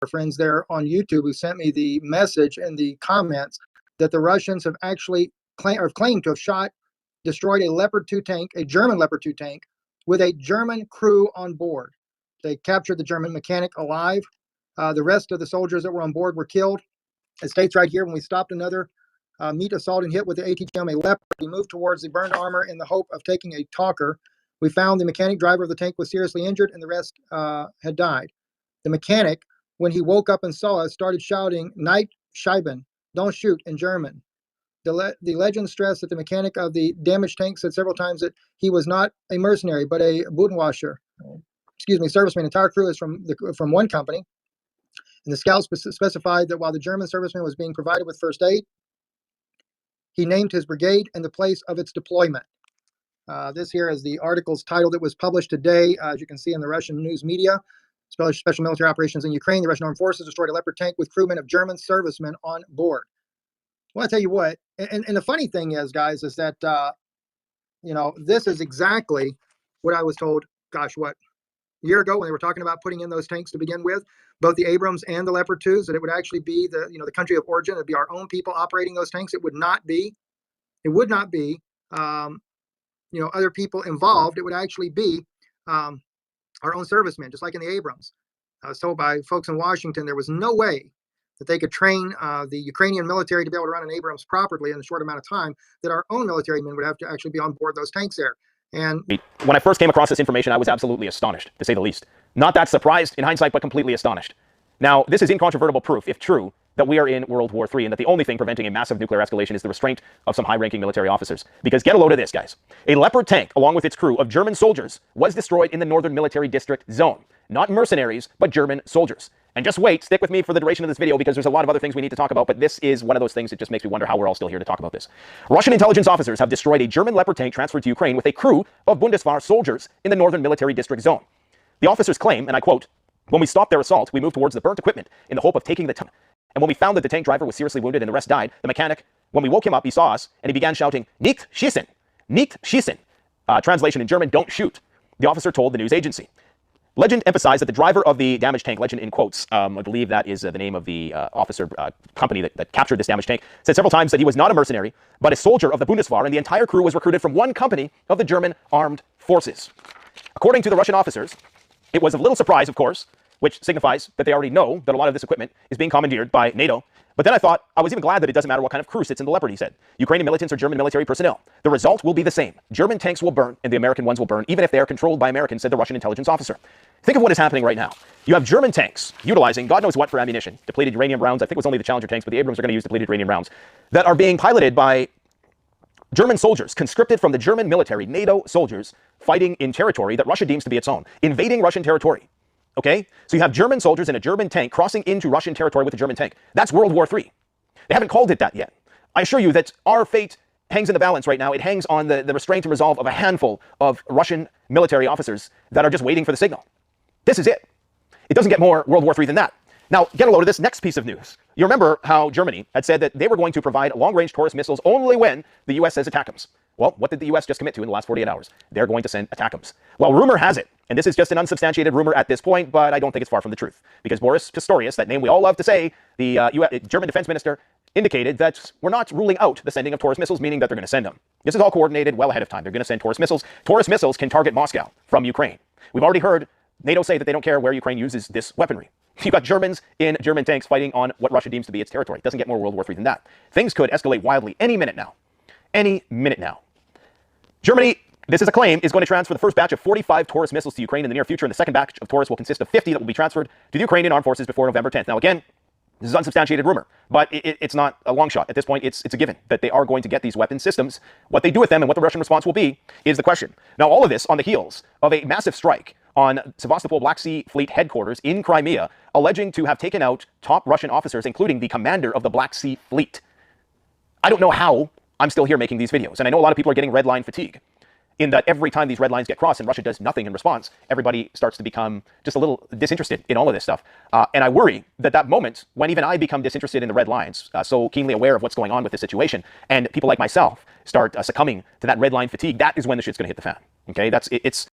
friends there on YouTube who sent me the message in the comments that the Russians have actually claimed to have destroyed a Leopard 2 tank, a German Leopard 2 tank, with a German crew on board. They captured the German mechanic alive. The rest of the soldiers that were on board were killed. It states right here, when we stopped another meat assault and hit with the ATGM, a Leopard, we moved towards the burned armor in the hope of taking a talker. We found the mechanic driver of the tank was seriously injured and the rest had died. The mechanic, when he woke up and saw us, started shouting, "Night Scheiben, don't shoot," in German. The legend stressed that the mechanic of the damaged tank said several times that he was not a mercenary, but a Bodenwasser. Serviceman. The entire crew is from one company. And the scout specified that while the German serviceman was being provided with first aid, he named his brigade and the place of its deployment. This here is the article's title that was published today. As you can see in the Russian news media, special military operations in Ukraine, the Russian armed forces destroyed a Leopard tank with crewmen of German servicemen on board. Well, I tell you what, and the funny thing is, guys, is that, this is exactly what I was told, gosh, what, a year ago when they were talking about putting in those tanks to begin with, both the Abrams and the Leopard 2s, that it would actually be the country of origin. It'd be our own people operating those tanks. It would not be other people involved. It would actually be our own servicemen, just like in the Abrams. I was told by folks in Washington there was no way that they could train the Ukrainian military to be able to run an Abrams properly in a short amount of time, that our own military men would have to actually be on board those tanks there. And when I first came across this information, I was absolutely astonished, to say the least. Not that surprised in hindsight, but completely astonished. Now, this is incontrovertible proof, if true, that we are in World War III and that the only thing preventing a massive nuclear escalation is the restraint of some high-ranking military officers. Because get a load of this, guys. A Leopard tank, along with its crew of German soldiers, was destroyed in the Northern Military District Zone. Not mercenaries, but German soldiers. And just wait, stick with me for the duration of this video because there's a lot of other things we need to talk about, but this is one of those things that just makes me wonder how we're all still here to talk about this. Russian intelligence officers have destroyed a German Leopard tank transferred to Ukraine with a crew of Bundeswehr soldiers in the Northern Military District Zone. The officers claim, and I quote, "When we stopped their assault, we moved towards the burnt equipment in the hope of taking the tank. And when we found that the tank driver was seriously wounded and the rest died, the mechanic, when we woke him up, he saw us and he began shouting, 'Nicht schießen! Nicht schießen!' Translation in German, 'Don't shoot,' the officer told the news agency. Legend emphasized that the driver of the damaged tank, Legend in quotes, I believe that is the name of the officer company that captured this damaged tank, said several times that he was not a mercenary, but a soldier of the Bundeswehr, and the entire crew was recruited from one company of the German armed forces. According to the Russian officers, it was of little surprise, of course, which signifies that they already know that a lot of this equipment is being commandeered by NATO. But then I was even glad that it doesn't matter what kind of crew sits in the Leopard, he said. Ukrainian militants or German military personnel. The result will be the same. German tanks will burn and the American ones will burn, even if they are controlled by Americans, said the Russian intelligence officer. Think of what is happening right now. You have German tanks utilizing God knows what for ammunition, depleted uranium rounds. I think it was only the Challenger tanks, but the Abrams are going to use depleted uranium rounds that are being piloted by German soldiers, conscripted from the German military, NATO soldiers, fighting in territory that Russia deems to be its own, invading Russian territory. Okay? So you have German soldiers in a German tank crossing into Russian territory with a German tank. That's World War III. They haven't called it that yet. I assure you that our fate hangs in the balance right now. It hangs on the restraint and resolve of a handful of Russian military officers that are just waiting for the signal. This is it. It doesn't get more World War III than that. Now, get a load of this next piece of news. You remember how Germany had said that they were going to provide long-range Taurus missiles only when the U.S. says ATACMS. Well, what did the U.S. just commit to in the last 48 hours? They're going to send ATACMS. Well, rumor has it, and this is just an unsubstantiated rumor at this point, but I don't think it's far from the truth, because Boris Pistorius, that name we all love to say, the German defense minister, indicated that we're not ruling out the sending of Taurus missiles, meaning that they're going to send them. This is all coordinated well ahead of time. They're going to send Taurus missiles. Taurus missiles can target Moscow from Ukraine. We've already heard NATO say that they don't care where Ukraine uses this weaponry. You've got Germans in German tanks fighting on what Russia deems to be its territory. It doesn't get more World War III than that. Things could escalate wildly any minute now. Any minute now. Germany, this is a claim, is going to transfer the first batch of 45 Taurus missiles to Ukraine in the near future, and the second batch of Taurus will consist of 50 that will be transferred to the Ukrainian armed forces before November 10th. Now again, this is unsubstantiated rumor, but it's not a long shot. At this point, it's a given that they are going to get these weapon systems. What they do with them and what the Russian response will be is the question. Now, all of this on the heels of a massive strike on Sevastopol Black Sea Fleet headquarters in Crimea, alleging to have taken out top Russian officers, including the commander of the Black Sea Fleet. I don't know how I'm still here making these videos, and I know a lot of people are getting red line fatigue, in that every time these red lines get crossed and Russia does nothing in response, everybody starts to become just a little disinterested in all of this stuff. And I worry that that moment, when even I become disinterested in the red lines, so keenly aware of what's going on with this situation, and people like myself start succumbing to that red line fatigue, that is when the shit's going to hit the fan. Okay, it's